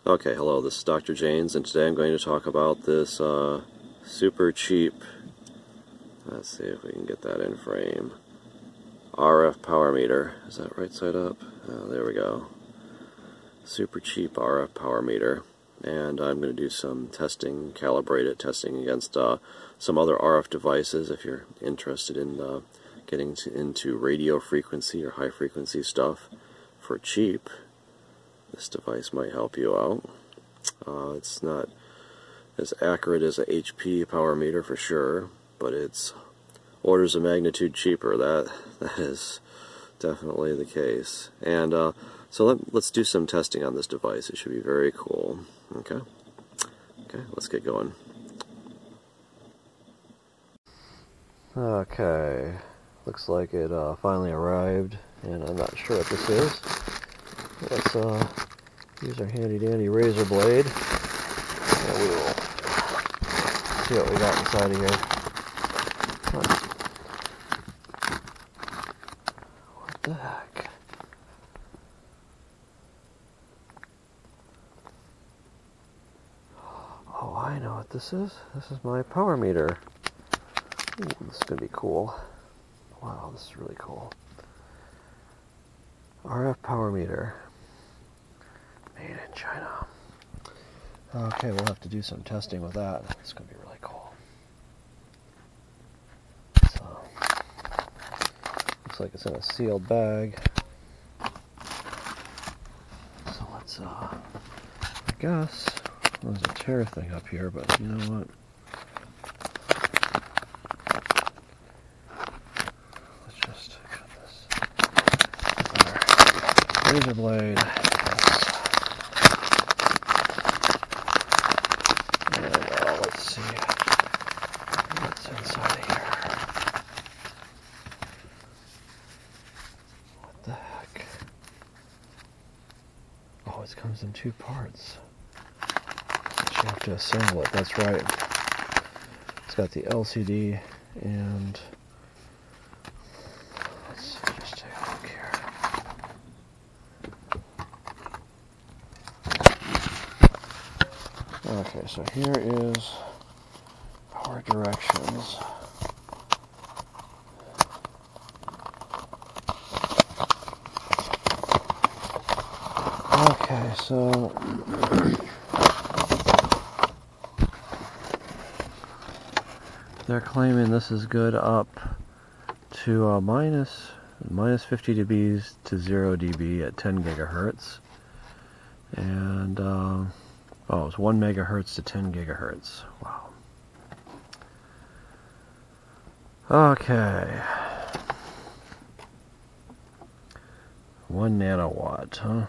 Okay, hello, this is Dr. Janes, and today I'm going to talk about this super cheap, let's see if we can get that in frame, RF power meter. Is that right side up? Oh, there we go. Super cheap RF power meter. And I'm going to do some testing, calibrate it, testing against some other RF devices if you're interested in getting into radio frequency or high frequency stuff for cheap. This device might help you out. It's not as accurate as a HP power meter for sure, but it's orders of magnitude cheaper. That is definitely the case. And so let's do some testing on this device. It should be very cool. Okay, let's get going. Okay, looks like it finally arrived, and I'm not sure what this is. Let's use our handy-dandy razor blade, and we will see what we got inside of here. What the heck? Oh, I know what this is. This is my power meter. Ooh, this is going to be cool. Wow, this is really cool. RF power meter. Made in China. Okay, we'll have to do some testing with that. It's going to be really cool. So, looks like it's in a sealed bag. So let's, I guess, there's a tear thing up here, but you know what? Let's just cut this with our razor blade. Let's see what's inside of here. What the heck? Oh, it comes in two parts. You have to assemble it, that's right. It's got the LCD and let's just take a look here. Okay, so here is our directions. Okay, so they're claiming this is good up to minus 50 dBs to 0 dB at 10 gigahertz. And oh, it's 1 megahertz to 10 gigahertz. Wow. Okay. 1 nanowatt, huh?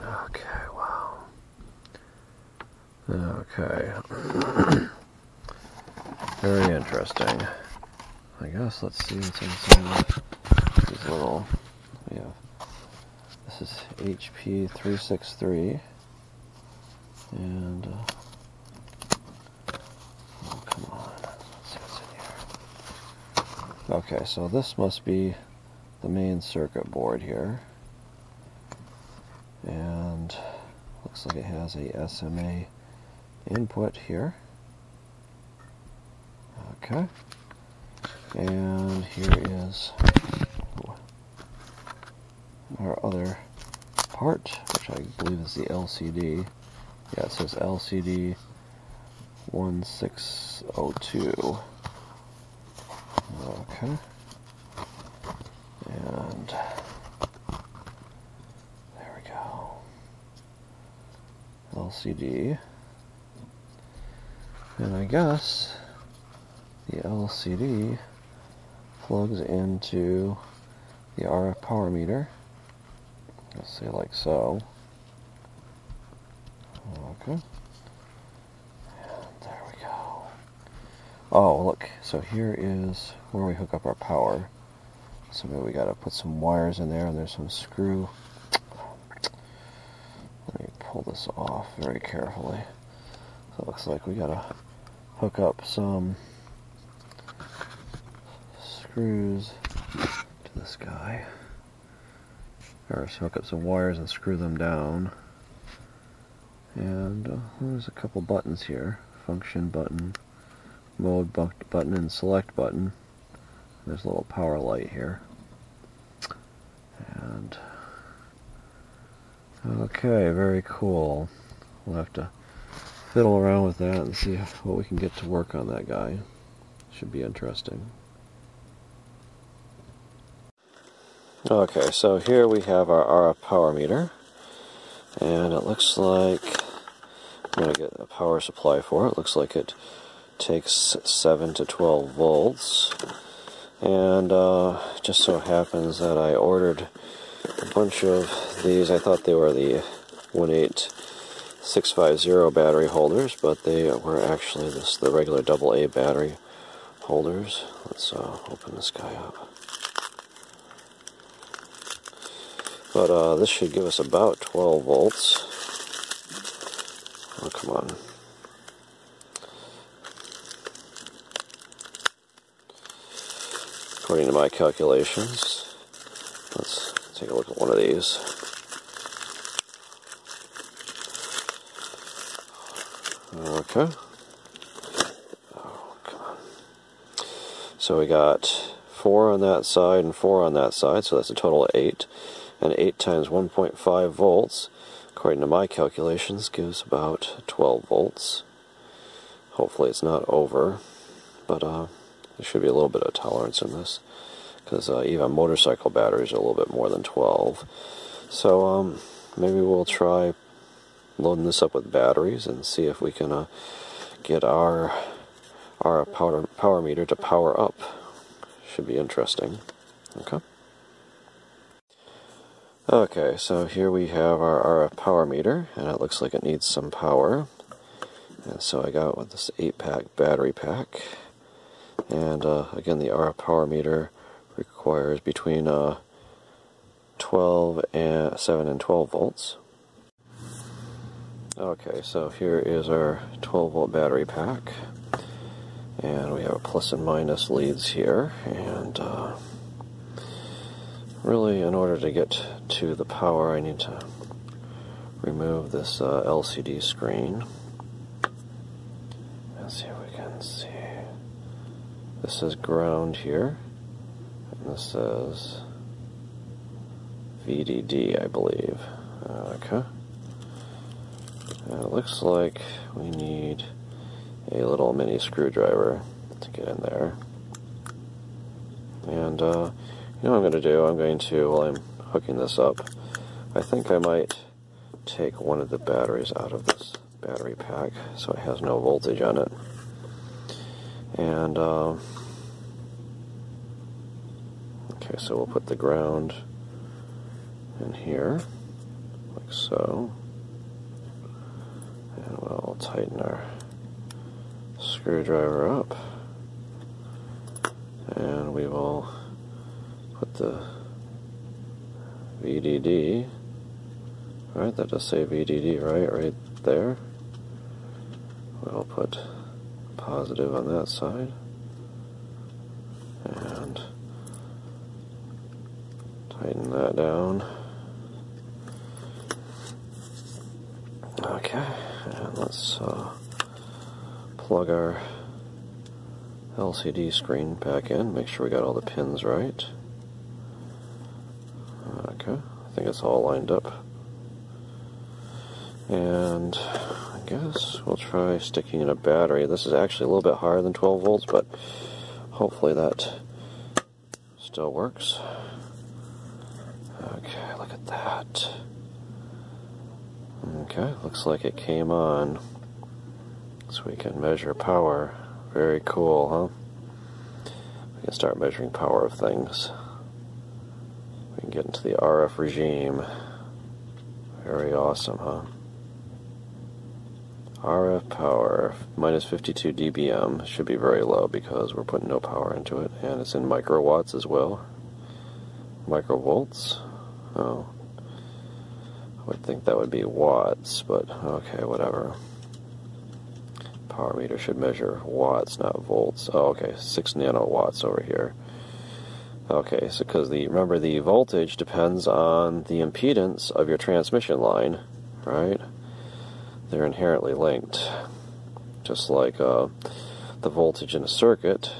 Okay, wow. Okay. Very interesting. I guess let's see what's inside these little, we have, this is HP 363, and, oh, come on, let's see what's in here. Okay, so this must be the main circuit board here, and looks like it has a SMA input here. Okay. And here is our other part, which I believe is the LCD. Yeah, it says LCD 1602. Okay. And there we go. LCD. And I guess the LCD plugs into the RF power meter. Let's see, like so. Okay. And there we go. Oh, look. So here is where we hook up our power. So maybe we gotta put some wires in there, and there's some screw. Let me pull this off very carefully. So it looks like we gotta hook up some screws to this guy. Or hook up some wires and screw them down. And there's a couple buttons here. Function button, mode button, and select button. There's a little power light here. And okay, very cool. We'll have to fiddle around with that and see what we can get to work on that guy. Should be interesting. Okay, so here we have our RF power meter, and it looks like I'm going to get a power supply for it. It looks like it takes 7 to 12 volts, and just so happens that I ordered a bunch of these. I thought they were the 18650 battery holders, but they were actually the regular AA battery holders. Let's open this guy up. But this should give us about 12 volts. Oh, come on. According to my calculations, let's take a look at one of these. Okay. Oh, come on. So we got 4 on that side and 4 on that side, so that's a total of 8. And 8 times 1.5 volts, according to my calculations, gives about 12 volts. Hopefully it's not over, but there should be a little bit of tolerance in this, because even motorcycle batteries are a little bit more than 12. So maybe we'll try loading this up with batteries and see if we can get our power meter to power up. Should be interesting. Okay. Okay, so here we have our RF power meter, and it looks like it needs some power. And so I got with this 8-pack battery pack. And again, the RF power meter requires between 7 and 12 volts. Okay, so here is our 12 volt battery pack. And we have a plus and minus leads here, and really, in order to get to the power, I need to remove this LCD screen. Let's see if we can see. This is ground here, and this says VDD, I believe. Okay. And it looks like we need a little mini screwdriver to get in there. And you know what I'm going to do? I'm going to, while I'm hooking this up, I think I might take one of the batteries out of this battery pack so it has no voltage on it. And, okay, so we'll put the ground in here, like so. And we'll tighten our screwdriver up. And we will put the VDD, right, that does say VDD, right there. We'll put positive on that side, and tighten that down. Okay, and let's plug our LCD screen back in, make sure we got all the pins right. Okay, I think it's all lined up. And I guess we'll try sticking in a battery. This is actually a little bit higher than 12 volts, but hopefully that still works. Okay, look at that. Okay, looks like it came on. So we can measure power. Very cool, huh? We can start measuring power of things. We can get into the RF regime. Very awesome, huh? RF power, minus 52 dBm. Should be very low because we're putting no power into it. And it's in microwatts as well. Microvolts? Oh. I would think that would be watts, but okay, whatever. Power meter should measure watts, not volts. Oh, okay, 6 nanowatts over here. Okay, so remember the voltage depends on the impedance of your transmission line, right? They're inherently linked, just like the voltage in a circuit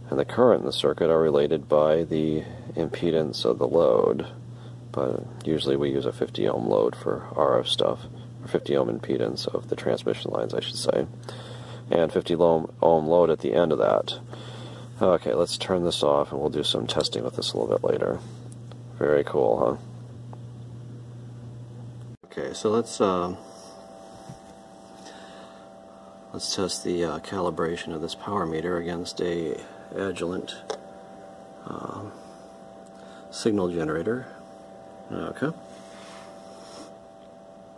and the current in the circuit are related by the impedance of the load. But usually we use a 50 ohm load for RF stuff, or 50 ohm impedance of the transmission lines, I should say, and 50 ohm load at the end of that. Okay, let's turn this off and we'll do some testing with this a little bit later. Very cool, huh? Okay, so let's test the calibration of this power meter against a Agilent signal generator. Okay.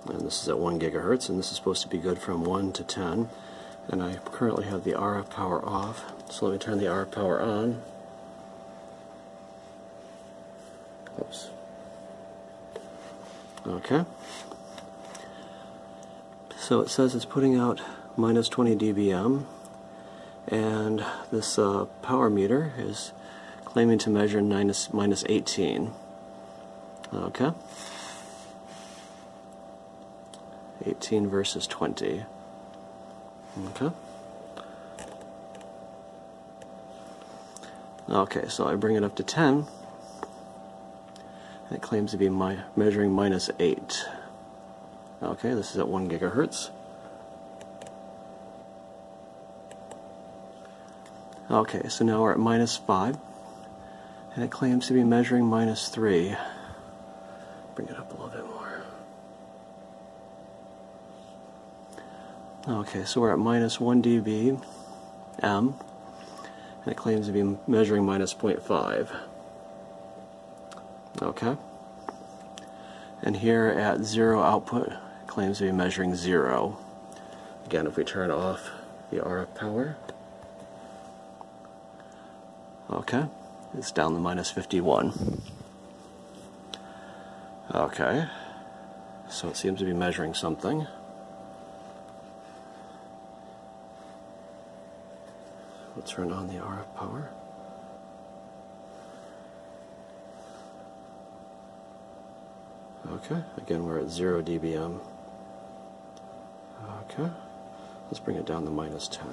And this is at 1 gigahertz, and this is supposed to be good from 1 to 10. And I currently have the RF power off, so let me turn the RF power on. Oops. Okay. So it says it's putting out minus 20 dBm, and this power meter is claiming to measure minus 18. Okay. 18 versus 20. Okay. Okay, so I bring it up to 10, and it claims to be measuring minus 8. Okay, this is at 1 gigahertz. Okay, so now we're at minus 5, and it claims to be measuring minus 3. Bring it up a little bit more. Okay, so we're at minus 1 dBm, and it claims to be measuring minus 0.5. Okay. And here at 0 output, it claims to be measuring 0. Again, if we turn off the RF power, okay, it's down to minus 51. Okay, so it seems to be measuring something. We'll turn on the RF power. Okay, again we're at 0 dBm. Okay, let's bring it down to minus 10.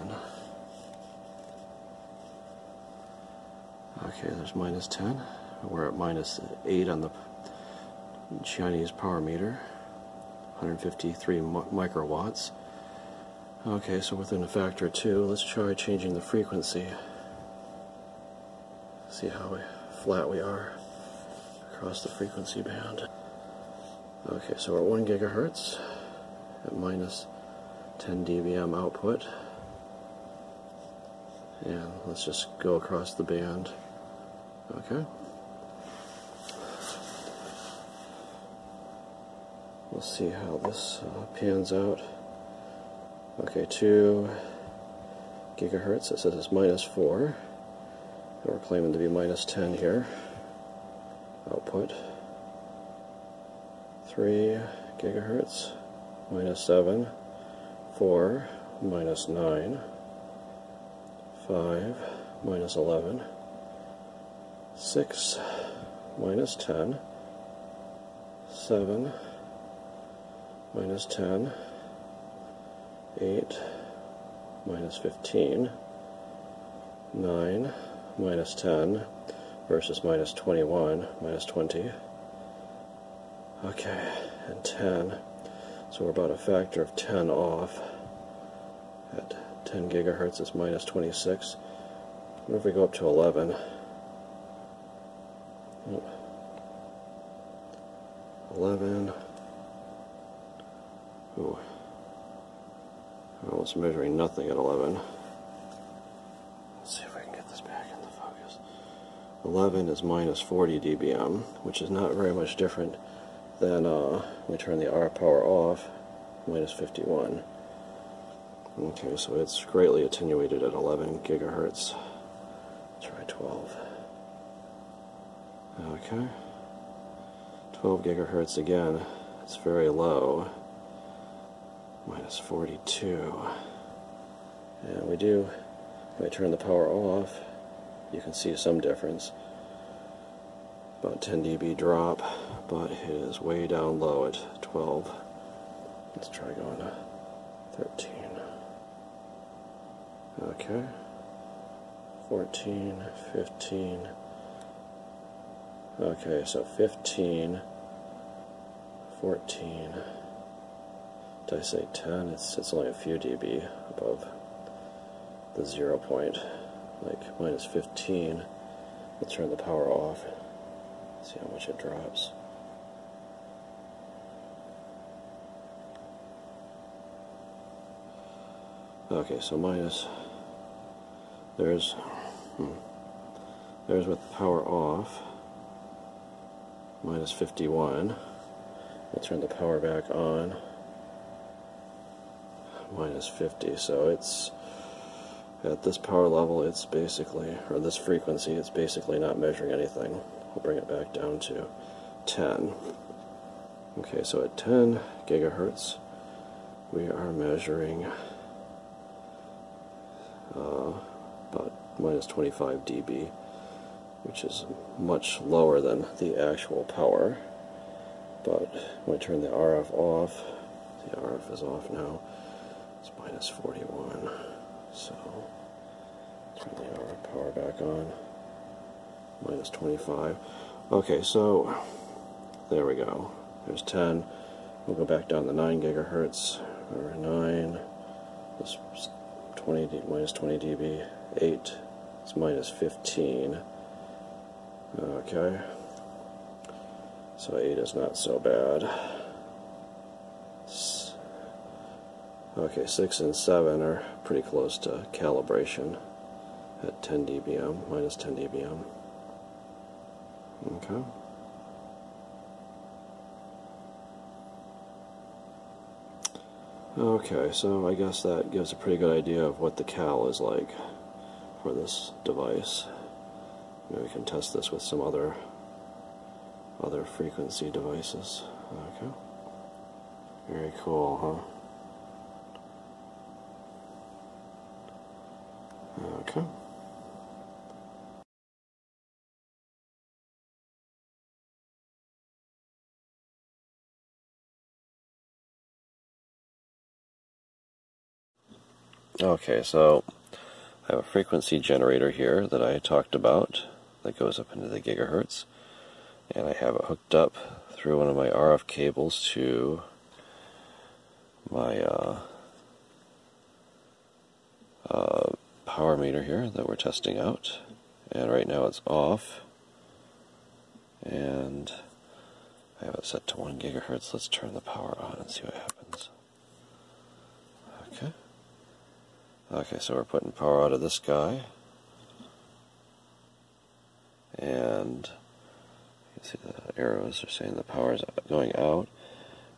Okay, there's minus 10. We're at minus 8 on the Chinese power meter, 153 microwatts. Okay, so within a factor of 2, let's try changing the frequency. See how flat we are across the frequency band. Okay, so we're at 1 gigahertz at minus 10 dBm output. And let's just go across the band. Okay. We'll see how this pans out. Okay, 2 gigahertz, it says it's minus 4. And we're claiming to be minus 10 here. Output. 3 gigahertz, minus 7. 4, minus 9. 5, minus 11. 6, minus 10. 7, minus 10. 8, minus 15, 9, minus 10, versus minus 21, minus 20. Okay, and 10. So we're about a factor of 10 off. At 10 gigahertz, it's minus 26. What if we go up to 11? Oh. 11. Ooh. Well, it's measuring nothing at 11. Let's see if I can get this back into focus. 11 is minus 40 dBm, which is not very much different than we turn the RF power off, minus 51. Okay, so it's greatly attenuated at 11 gigahertz. Try 12. Okay. 12 gigahertz again. It's very low. Minus 42. And we do, if I turn the power off, you can see some difference. about 10 dB drop, but it is way down low at 12. Let's try going to 13. Okay. 14, 15. Okay, so 15, 14. Did I say 10? It's only a few dB above the 0 point, like minus 15. Let's turn the power off. See how much it drops. Okay, so minus. There's with the power off. Minus 51. We'll turn the power back on. Minus 50. So it's at this power level, it's basically, or this frequency, it's basically not measuring anything. We'll bring it back down to 10. Okay, so at 10 gigahertz, we are measuring about minus 25 dB, which is much lower than the actual power. But when I turn the RF off, the RF is off now, it's minus 41. So, turn the RF power back on, minus 25. Okay, so there we go. There's 10. We'll go back down to 9 gigahertz, or 9, this 20, minus 20 dB, 8, it's minus 15. Okay, so 8 is not so bad. Okay, 6 and 7 are pretty close to calibration at 10 dBm, minus 10 dBm. Okay. Okay, so I guess that gives a pretty good idea of what the cal is like for this device. Maybe we can test this with some other frequency devices. Okay. Very cool, huh? Okay. Okay, so I have a frequency generator here that I talked about that goes up into the gigahertz, and I have it hooked up through one of my RF cables to my power meter here that we're testing out, and right now it's off, and I have it set to 1 gigahertz. Let's turn the power on and see what happens. Okay. Okay, so we're putting power out of this guy, and you can see the arrows are saying the power is going out,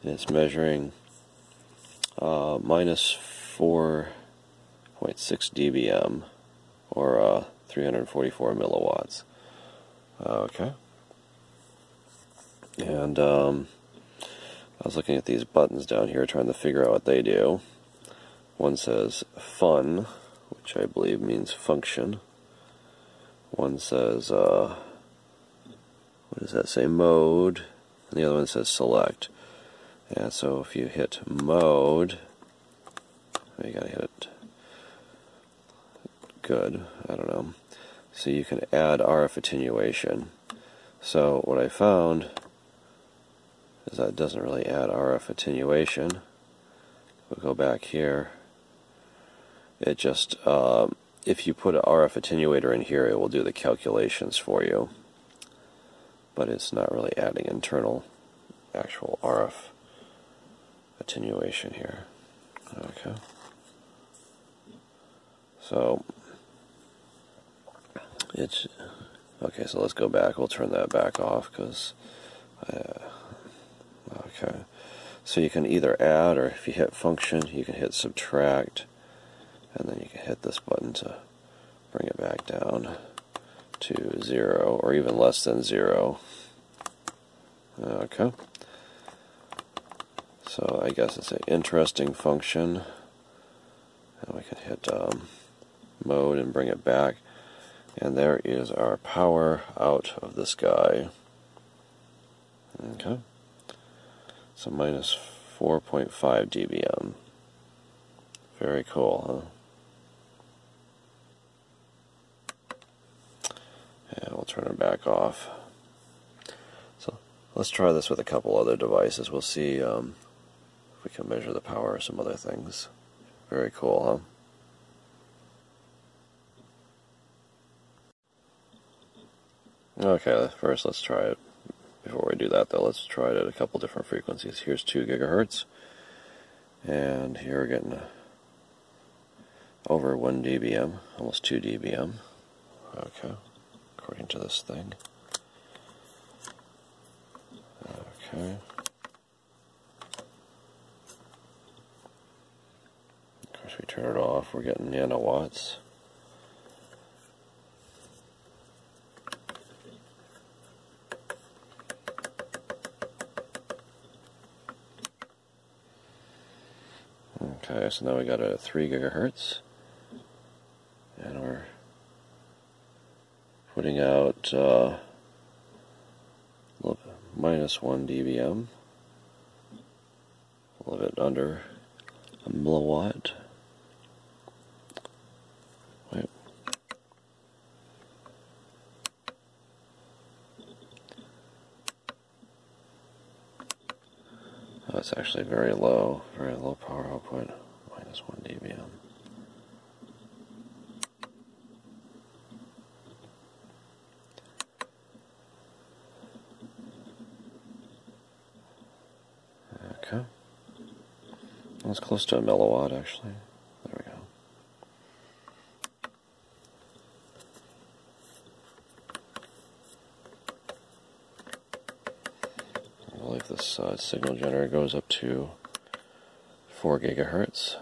and it's measuring minus 4.6 dBm, or 344 milliwatts. Okay. And I was looking at these buttons down here trying to figure out what they do. One says fun, which I believe means function. One says, what does that say, mode, and the other one says select. And so if you hit mode, you gotta hit it good, I don't know. So you can add RF attenuation. So what I found is that it doesn't really add RF attenuation. We'll go back here. It just, if you put an RF attenuator in here, it will do the calculations for you. But it's not really adding internal, actual RF attenuation here. Okay. So, it's, okay, so let's go back. We'll turn that back off because, okay. So you can either add, or if you hit function, you can hit subtract. And then you can hit this button to bring it back down to 0, or even less than 0. Okay. So I guess it's an interesting function. And we can hit mode and bring it back. And there is our power out of this guy. Okay. So minus 4.5 dBm. Very cool, huh? And we'll turn it back off. So let's try this with a couple other devices. We'll see if we can measure the power of some other things. Very cool, huh? Okay, first let's try it. Before we do that though, let's try it at a couple different frequencies. Here's 2 gigahertz, and here we're getting over 1 dBm, almost 2 dBm. Okay, according to this thing. Okay. Of course, we turn it off, we're getting nanowatts. Okay, so now we got a 3 gigahertz, and we're putting out minus 1 dBm, a little bit under a milliwatt. Wait. Oh, it's actually very low power output, minus 1 dBm. Okay. Well, it's close to a milliwatt, actually. There we go. I believe this signal generator goes up to 4 gigahertz.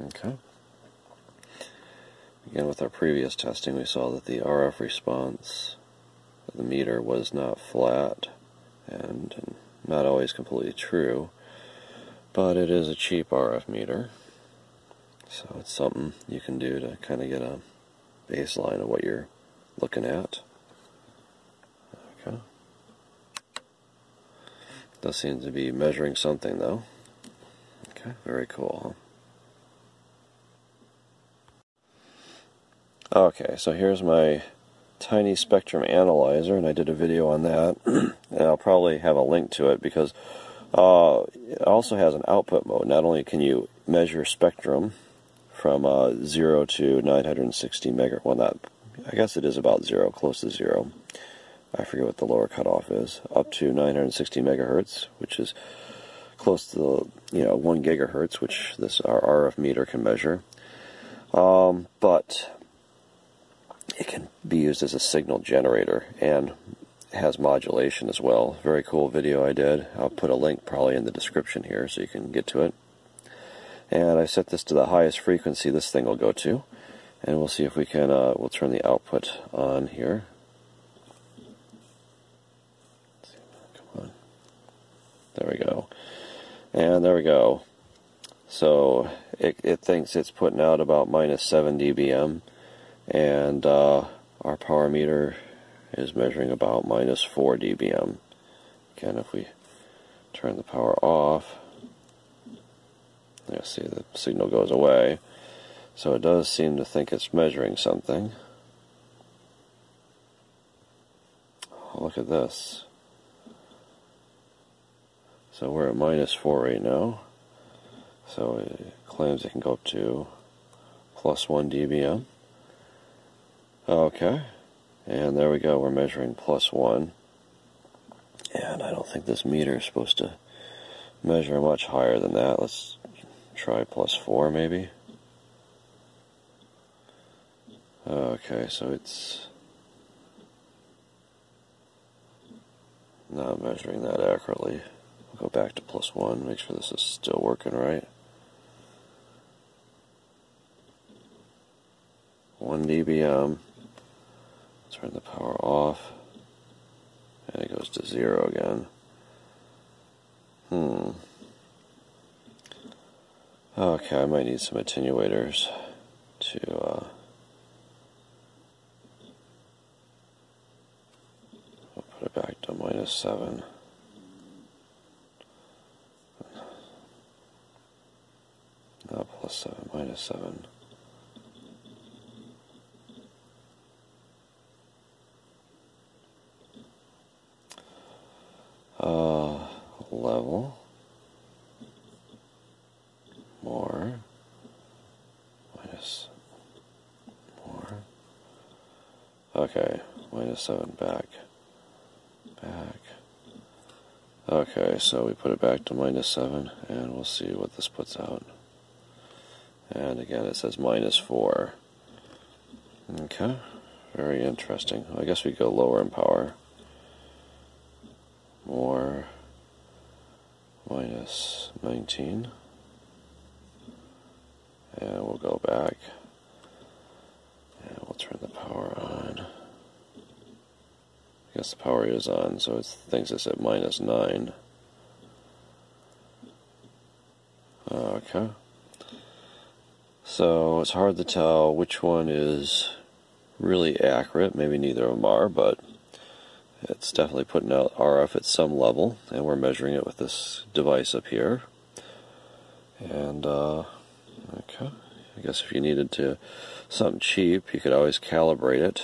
Okay. Again, with our previous testing, we saw that the RF response of the meter was not flat and not always completely true, but it is a cheap RF meter, so it's something you can do to kind of get a baseline of what you're looking at. Okay. Does seem to be measuring something though. Okay, very cool, huh? Okay, so here's my tiny spectrum analyzer, and I did a video on that, and I'll probably have a link to it because it also has an output mode. Not only can you measure spectrum from 0 to 960 megahertz, well, not, I guess it is about 0, close to 0. I forget what the lower cutoff is, up to 960 megahertz, which is close to the 1 gigahertz, which our RF meter can measure. But it can be used as a signal generator and has modulation as well. Very cool video I did. I'll put a link probably in the description here so you can get to it. And I set this to the highest frequency this thing will go to, and we'll see if we can, we'll turn the output on here. Come on. There we go. And there we go. So it thinks it's putting out about minus 7 dBm. And our power meter is measuring about minus 4 dBm. Again, if we turn the power off, you'll see the signal goes away. So it does seem to think it's measuring something. Oh, look at this. So we're at minus 4 right now. So it claims it can go up to plus 1 dBm. Okay, and there we go, we're measuring plus 1, and I don't think this meter is supposed to measure much higher than that. Let's try plus 4 maybe. Okay, so it's not measuring that accurately. We'll go back to plus 1, make sure this is still working right. 1 dBm. Turn the power off, and it goes to 0 again. Okay, I might need some attenuators to -7. +7, -7. Level. More. Minus. More. Okay, -7 back. Back. Okay, so we put it back to -7, and we'll see what this puts out. And again, it says -4. Okay, very interesting. I guess we go lower in power. More. -19. And we'll go back. And we'll turn the power on. I guess the power is on, so it thinks it's at -9. Okay. So it's hard to tell which one is really accurate. Maybe neither of them are, but it's definitely putting out RF at some level, and we're measuring it with this device up here. And okay, I guess if you needed to something cheap, you could always calibrate it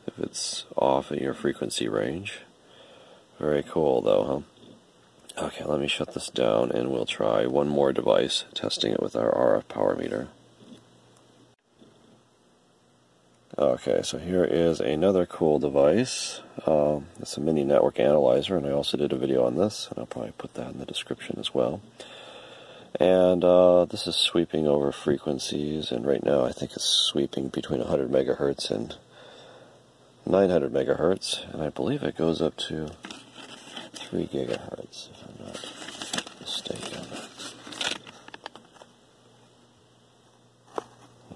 if it's off in your frequency range. Very cool though, huh? Okay, let me shut this down and we'll try one more device, testing it with our RF power meter. Okay, so here is another cool device. It's a mini network analyzer, and I also did a video on this, and I'll probably put that in the description as well. And this is sweeping over frequencies, and right now I think it's sweeping between 100 megahertz and 900 megahertz, and I believe it goes up to 3 gigahertz, if I'm not mistaken.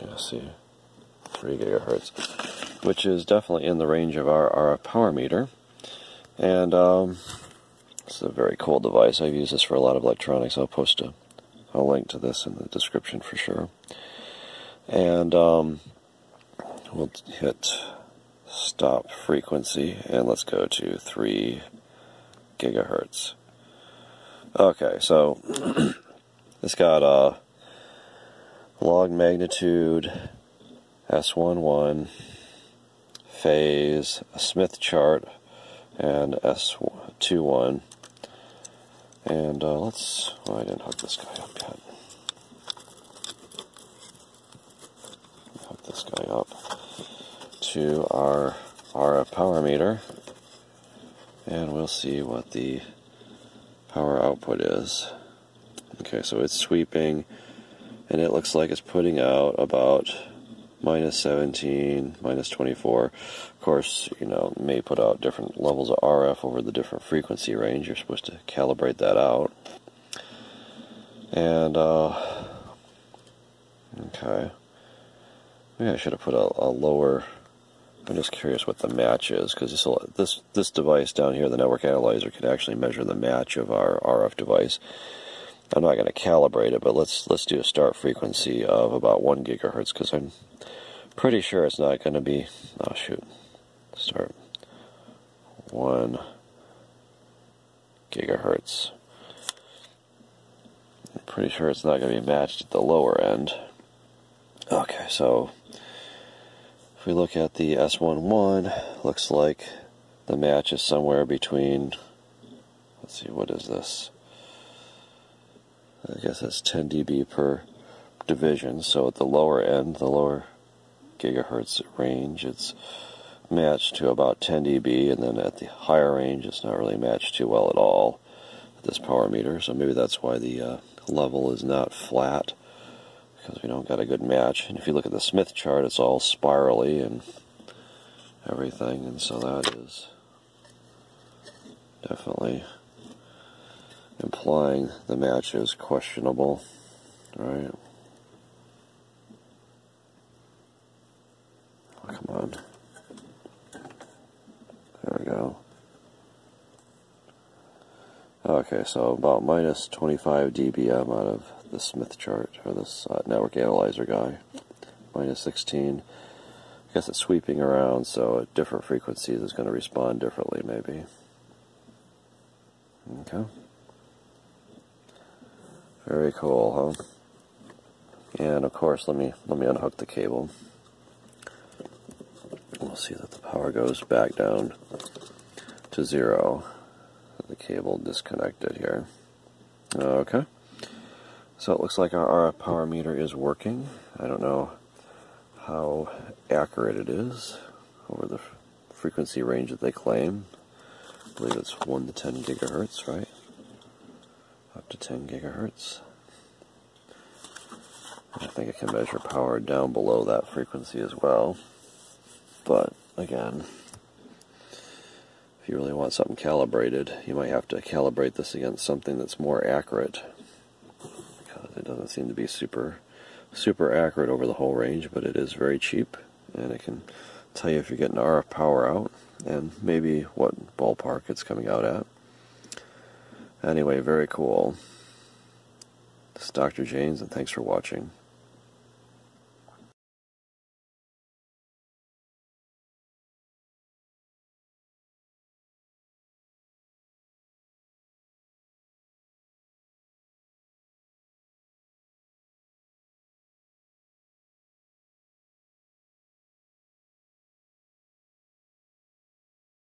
Yeah, see, 3 gigahertz, which is definitely in the range of our RF power meter. And this is a very cool device. I've used this for a lot of electronics. I'll post a link to this in the description for sure. And we'll hit stop frequency, and let's go to 3 gigahertz. Okay, so it's got a log magnitude, S11, phase, a Smith chart, and S21. And I didn't hook this guy up yet. Hook this guy up to our RF power meter, and we'll see what the power output is. Okay, so it's sweeping, and it looks like it's putting out about -17, -24. Of course, you know, it may put out different levels of RF over the different frequency range. You're supposed to calibrate that out. And okay, maybe I should have put a lower. I'm just curious what the match is, because this device down here, the network analyzer, can actually measure the match of our RF device. I'm not going to calibrate it, but let's do a start frequency of about 1 gigahertz, because I'm pretty sure it's not going to be. Oh shoot! Start 1 gigahertz. I'm pretty sure it's not going to be matched at the lower end. Okay, so if we look at the S11, looks like the match is somewhere between, let's see, what is this? I guess that's 10 dB per division, so at the lower end, the lower gigahertz range, it's matched to about 10 dB, and then at the higher range, it's not really matched too well at all with this power meter, so maybe that's why the level is not flat, because we don't got a good match. And if you look at the Smith chart, it's all spirally and everything, and so that is definitely implying the match is questionable, right? Oh, come on. There we go. Okay, so about -25 dBm out of the Smith chart, or this network analyzer guy. -16. I guess it's sweeping around, so at different frequencies it's going to respond differently, maybe. Okay. Very cool, huh? And of course, let me unhook the cable. We'll see that the power goes back down to 0. The cable disconnected here. Okay. So it looks like our RF power meter is working. I don't know how accurate it is over the frequency range that they claim. I believe it's 1 to 10 gigahertz, right? Up to 10 gigahertz. I think it can measure power down below that frequency as well. But again, if you really want something calibrated, you might have to calibrate this against something that's more accurate, because it doesn't seem to be super accurate over the whole range, but it is very cheap, and it can tell you if you're getting RF power out and maybe what ballpark it's coming out at. Anyway, very cool. This is Dr. Janes, and thanks for watching.